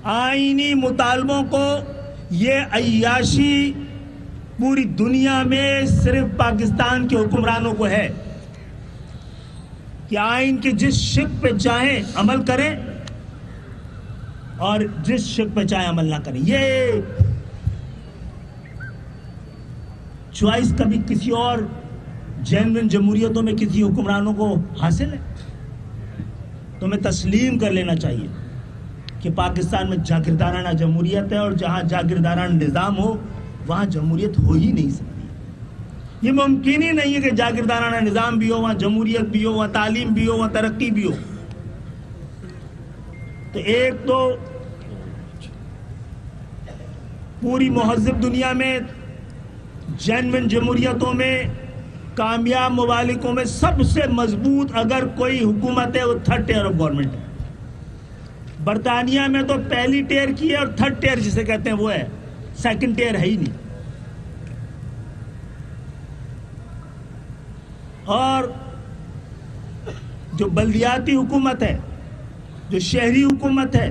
آئینی مطالبوں کو یہ عیاشی پوری دنیا میں صرف پاکستان کے حکمرانوں کو ہے کہ آئین کے جس شق پہ چاہیں عمل کریں اور جس شق پہ چاہیں عمل نہ کریں. یہ چوائس کبھی کسی اور جینوئن جمہوریتوں میں کسی حکمرانوں کو حاصل ہے؟ تو ہمیں تسلیم کر لینا چاہیے کہ پاکستان میں جاگیردارانہ جمہوریت ہے، اور جہاں جاگیردارانہ نظام ہو وہاں جمہوریت ہو ہی نہیں سکتی. یہ ممکن ہی نہیں ہے کہ جاگیردارانہ نظام بھی ہو، وہاں جمہوریت بھی ہو، وہاں تعلیم بھی ہو، وہاں ترقی بھی ہو. تو ایک تو پوری مہذب دنیا میں جینوئن جمہوریتوں میں کامیاب ممالکوں میں سب سے مضبوط اگر کوئی حکومت ہے وہ تھرڈ ٹیئر آف گورنمنٹ ہے. برطانیہ میں تو پہلی ٹیئر کی ہے اور تھرڈ ٹیئر جسے کہتے ہیں وہ ہے، سیکنڈ ٹیئر ہے ہی نہیں. اور جو بلدیاتی حکومت ہے، جو شہری حکومت ہے،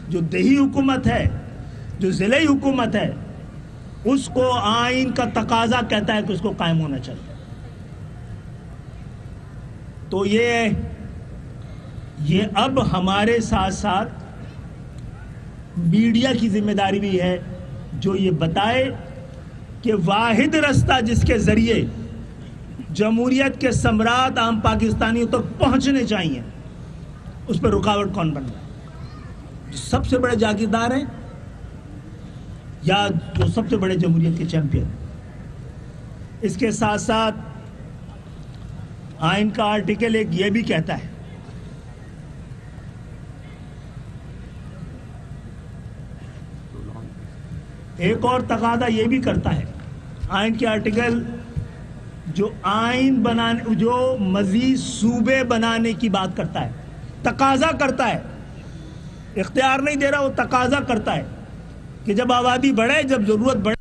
جو دیہی حکومت ہے، جو ضلعی حکومت ہے، اس کو آئین کا تقاضا کہتا ہے کہ اس کو قائم ہونا چاہیے. تو یہ اب ہمارے ساتھ ساتھ میڈیا کی ذمہ داری بھی ہے جو یہ بتائے کہ واحد رستہ جس کے ذریعے جمہوریت کے ثمرات عام پاکستانیوں تک پہنچنے چاہیے، اس پر رکاوٹ کون بن رہا ہے؟ جو سب سے بڑے جاگیردار ہیں یا جو سب سے بڑے جمہوریت کے چیمپئن. اس کے ساتھ ساتھ آئین کا آرٹیکل ایک یہ بھی کہتا ہے ایک اور تقاضا یہ بھی کرتا ہے آئین کے آرٹیکل جو آئین بنانے، جو مزید صوبے بنانے کی بات کرتا ہے، تقاضا کرتا ہے، اختیار نہیں دے رہا، وہ تقاضا کرتا ہے کہ جب آبادی بڑھے، جب ضرورت بڑھے